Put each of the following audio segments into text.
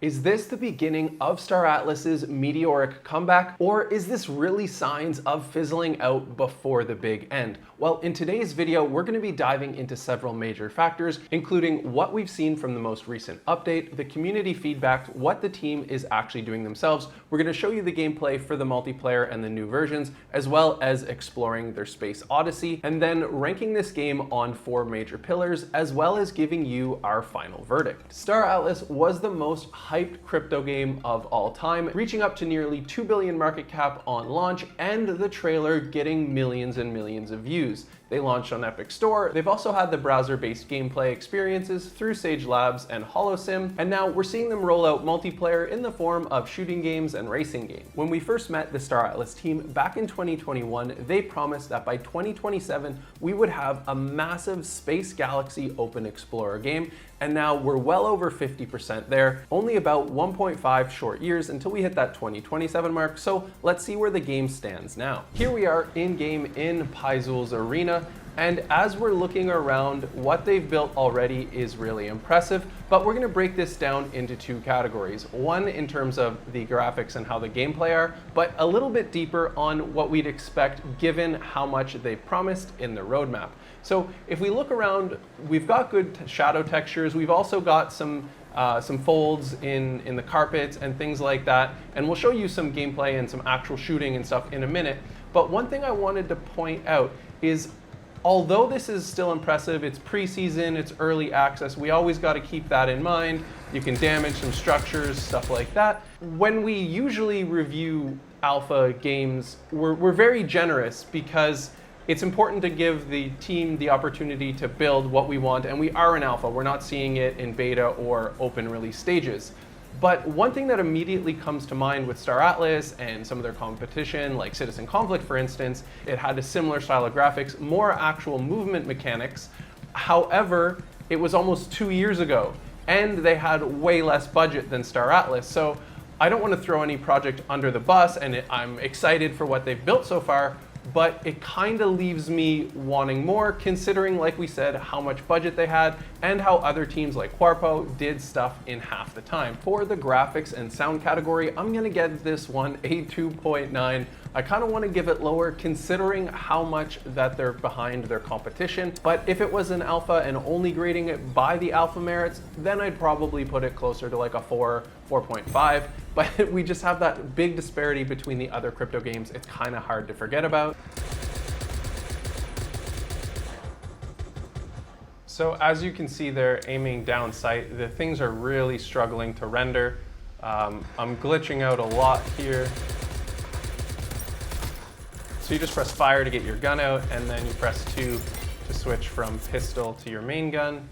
Is this the beginning of Star Atlas's meteoric comeback, or is this really signs of fizzling out before the big end? Well, in today's video, we're going to be diving into several major factors, including what we've seen from the most recent update, the community feedback, what the team is actually doing themselves. We're going to show you the gameplay for the multiplayer and the new versions, as well as exploring their space Odyssey, and then ranking this game on 4 major pillars, as well as giving you our final verdict. Star Atlas was the most hyped crypto game of all time, reaching up to nearly 2 billion market cap on launch, and the trailer getting millions and millions of views. They launched on Epic Store. They've also had the browser-based gameplay experiences through Sage Labs and HoloSim, and now we're seeing them roll out multiplayer in the form of shooting games and racing games. When we first met the Star Atlas team back in 2021, they promised that by 2027, we would have a massive Space Galaxy Open Explorer game, and now we're well over 50% there, only about 1.5 short years until we hit that 2027 mark, so let's see where the game stands now. Here we are in-game in Paizoul's arena, and as we're looking around, what they've built already is really impressive, but we're gonna break this down into 2 categories. One in terms of the graphics and how the gameplay are, but a little bit deeper on what we'd expect given how much they've promised in the roadmap. So if we look around, we've got good shadow textures. We've also got some folds in the carpets and things like that. And we'll show you some gameplay and some actual shooting and stuff in a minute. But one thing I wanted to point out is, although this is still impressive, it's preseason, it's early access, we always got to keep that in mind. You can damage some structures, stuff like that. When we usually review alpha games, we're very generous because it's important to give the team the opportunity to build what we want, and we are in alpha. We're not seeing it in beta or open release stages. But one thing that immediately comes to mind with Star Atlas and some of their competition, like Citizen Conflict, for instance, it had a similar style of graphics, more actual movement mechanics. However, it was almost 2 years ago, and they had way less budget than Star Atlas. So I don't want to throw any project under the bus, and I'm excited for what they've built so far, but it kind of leaves me wanting more, considering, like we said, how much budget they had and how other teams like Quarpo did stuff in half the time. For the graphics and sound category, I'm gonna give this one a 2.9. I kind of want to give it lower considering how much that they're behind their competition. But if it was an alpha and only grading it by the alpha merits, then I'd probably put it closer to like a 4.5. But we just have that big disparity between the other crypto games. It's kind of hard to forget about. So as you can see there, aiming down sight, the things are really struggling to render. I'm glitching out a lot here. So you just press fire to get your gun out, and then you press 2 to switch from pistol to your main gun.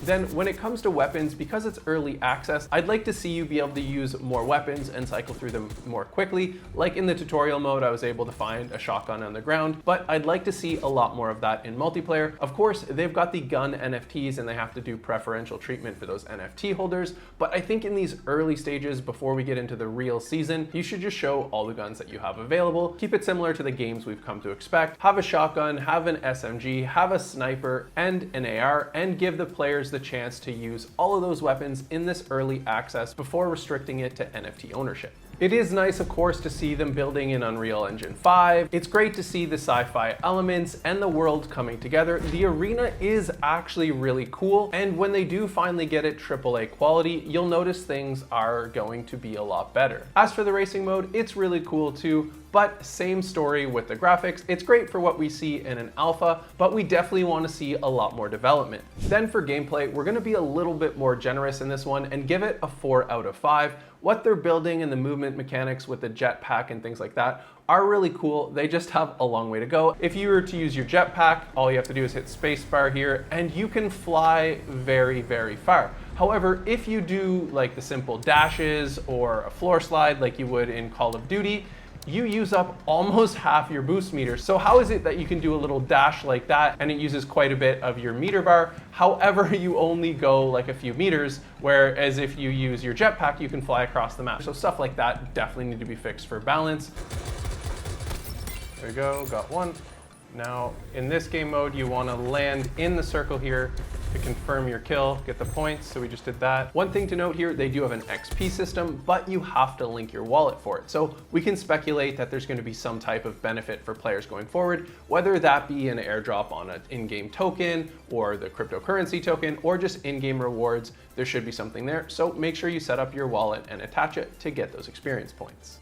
Then when it comes to weapons, because it's early access, I'd like to see you be able to use more weapons and cycle through them more quickly. Like in the tutorial mode, I was able to find a shotgun on the ground, but I'd like to see a lot more of that in multiplayer. Of course, they've got the gun NFTs and they have to do preferential treatment for those NFT holders, but I think in these early stages, before we get into the real season, you should just show all the guns that you have available. Keep it similar to the games we've come to expect. Have a shotgun, have an SMG, have a sniper, and an AR, and give the players the chance to use all of those weapons in this early access before restricting it to NFT ownership. It is nice, of course, to see them building in Unreal Engine 5. It's great to see the sci-fi elements and the world coming together. The arena is actually really cool, and when they do finally get it AAA quality, you'll notice things are going to be a lot better. As for the racing mode, it's really cool too, but same story with the graphics. It's great for what we see in an alpha, but we definitely want to see a lot more development. Then for gameplay, we're going to be a little bit more generous in this one and give it a 4 out of 5. What they're building and the movement mechanics with the jetpack and things like that are really cool. They just have a long way to go. If you were to use your jetpack, all you have to do is hit spacebar here and you can fly very, very far. However, if you do like the simple dashes or a floor slide like you would in Call of Duty, you use up almost half your boost meter. So how is it that you can do a little dash like that and it uses quite a bit of your meter bar? However, you only go like a few meters, whereas if you use your jetpack, you can fly across the map. So stuff like that definitely need to be fixed for balance. There we go, got one. Now in this game mode, you want to land in the circle here to confirm your kill, get the points, so we just did that. One thing to note here, they do have an XP system, but you have to link your wallet for it. So we can speculate that there's going to be some type of benefit for players going forward, whether that be an airdrop on an in-game token or the cryptocurrency token or just in-game rewards. There should be something there. So make sure you set up your wallet and attach it to get those experience points.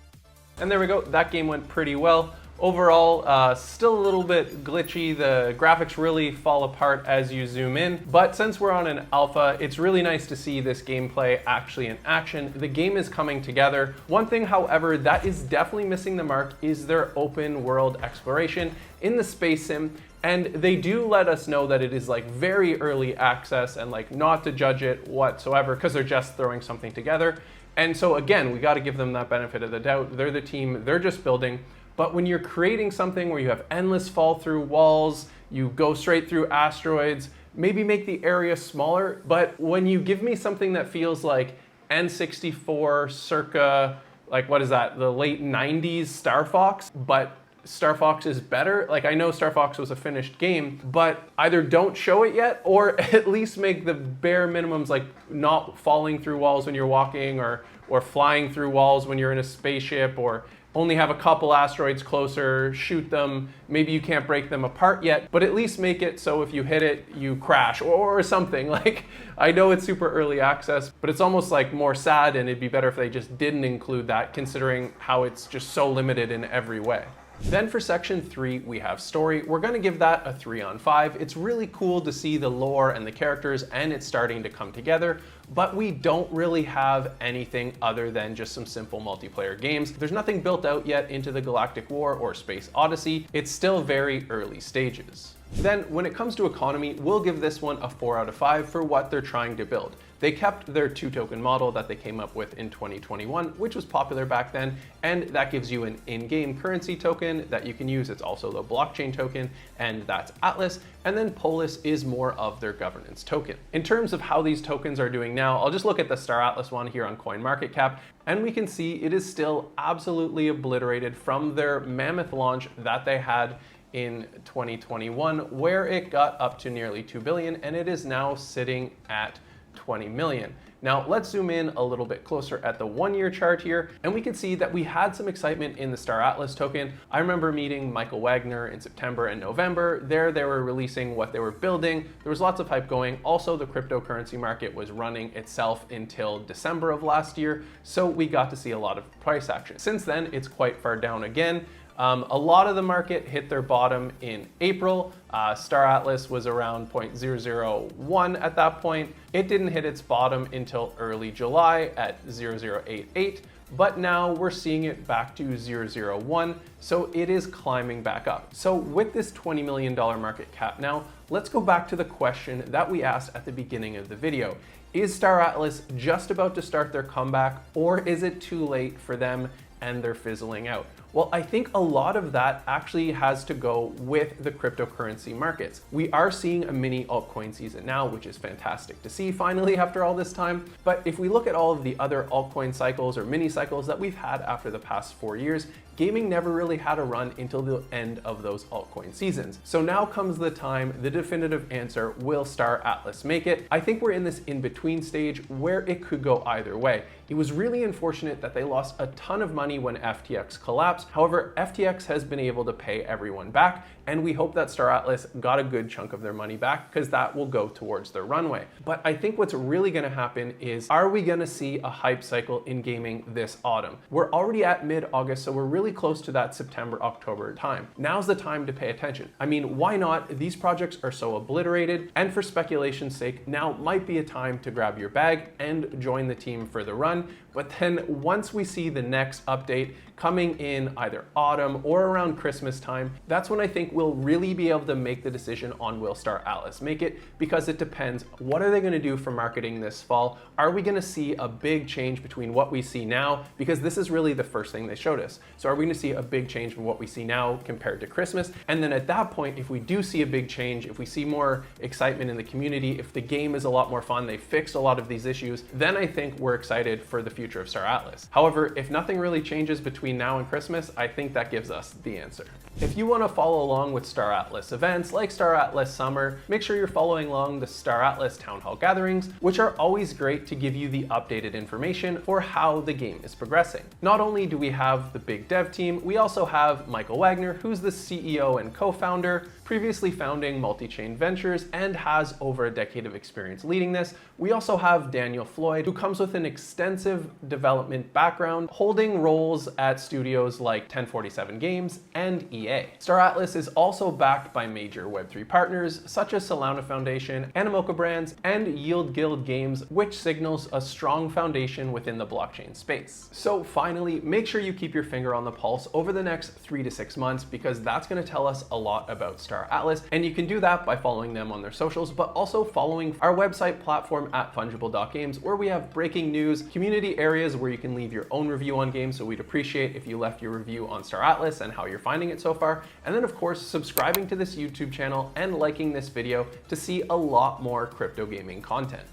And there we go, that game went pretty well. Overall, still a little bit glitchy. The graphics really fall apart as you zoom in, but since we're on an alpha, it's really nice to see this gameplay actually in action. The game is coming together. One thing, however, that is definitely missing the mark is their open world exploration in the space sim. And they do let us know that it is like very early access and like not to judge it whatsoever because they're just throwing something together. And so again, we got to give them that benefit of the doubt. They're the team, they're just building. But when you're creating something where you have endless fall through walls, you go straight through asteroids, maybe make the area smaller. But when you give me something that feels like N64 circa, like what is that, the late 90s Star Fox, but Star Fox is better. Like I know Star Fox was a finished game, but either don't show it yet or at least make the bare minimums, like not falling through walls when you're walking or flying through walls when you're in a spaceship, or only have a couple asteroids closer, shoot them. Maybe you can't break them apart yet, but at least make it so if you hit it, you crash or something. Like, I know it's super early access, but it's almost like more sad, and it'd be better if they just didn't include that considering how it's just so limited in every way. Then for section 3, we have story. We're going to give that a 3 on 5. It's really cool to see the lore and the characters, and it's starting to come together, but we don't really have anything other than just some simple multiplayer games. There's nothing built out yet into the Galactic War or Space Odyssey. It's still very early stages. Then when it comes to economy, we'll give this one a 4 out of 5 for what they're trying to build. They kept their 2-token model that they came up with in 2021, which was popular back then, and that gives you an in-game currency token that you can use. It's also the blockchain token, and that's Atlas, and then POLIS is more of their governance token. In terms of how these tokens are doing now, I'll just look at the Star Atlas one here on CoinMarketCap, and we can see it is still absolutely obliterated from their mammoth launch that they had in 2021, where it got up to nearly 2 billion, and it is now sitting at 20 million. Now let's zoom in a little bit closer at the 1-year chart here, and we can see that we had some excitement in the Star Atlas token. I remember meeting Michael Wagner in September and November. There they were releasing what they were building. There was lots of hype going. Also, the cryptocurrency market was running itself until December of last year, so we got to see a lot of price action. Since then, it's quite far down again. A lot of the market hit their bottom in April. Star Atlas was around 0.001 at that point. It didn't hit its bottom until early July at 0.088, but now we're seeing it back to 0.001, so it is climbing back up. So with this $20 million market cap now, let's go back to the question that we asked at the beginning of the video. Is Star Atlas just about to start their comeback, or is it too late for them and they're fizzling out? Well, I think a lot of that actually has to go with the cryptocurrency markets. We are seeing a mini altcoin season now, which is fantastic to see finally after all this time. But if we look at all of the other altcoin cycles or mini cycles that we've had after the past 4 years, gaming never really had a run until the end of those altcoin seasons. So now comes the time, the definitive answer, will Star Atlas make it? I think we're in this in-between stage where it could go either way. It was really unfortunate that they lost a ton of money when FTX collapsed. However, FTX has been able to pay everyone back, and we hope that Star Atlas got a good chunk of their money back because that will go towards their runway. But I think what's really going to happen is, are we going to see a hype cycle in gaming this autumn? We're already at mid-August, so we're really close to that September-October time. Now's the time to pay attention. I mean, why not? These projects are so obliterated, and for speculation's sake, now might be a time to grab your bag and join the team for the run. But then once we see the next update coming in either autumn or around Christmas time, that's when I think we'll really be able to make the decision on will Star Atlas make it, because it depends. What are they going to do for marketing this fall? Are we going to see a big change between what we see now? Because this is really the first thing they showed us. So are we going to see a big change from what we see now compared to Christmas? And then at that point, if we do see a big change, if we see more excitement in the community, if the game is a lot more fun, they fixed a lot of these issues, then I think we're excited for the future of Star Atlas. However, if nothing really changes between now and Christmas, I think that gives us the answer. If you want to follow along with Star Atlas events like Star Atlas Summer, make sure you're following along the Star Atlas Town Hall gatherings, which are always great to give you the updated information for how the game is progressing. Not only do we have the big dev team, we also have Michael Wagner, who's the CEO and co-founder, previously founding Multi-Chain Ventures and has over a decade of experience leading this. We also have Daniel Floyd, who comes with an extensive development background, holding roles at studios like 1047 Games and EA. Star Atlas is also backed by major Web3 partners such as Solana Foundation, Animoca Brands, and Yield Guild Games, which signals a strong foundation within the blockchain space. So finally, make sure you keep your finger on the pulse over the next 3 to 6 months, because that's going to tell us a lot about Star Atlas, and you can do that by following them on their socials, but also following our website platform at Funjible Games, where we have breaking news, community areas where you can leave your own review on games, so we'd appreciate if you left your review on Star Atlas and how you're finding it so far, and then of course subscribing to this YouTube channel and liking this video to see a lot more crypto gaming content.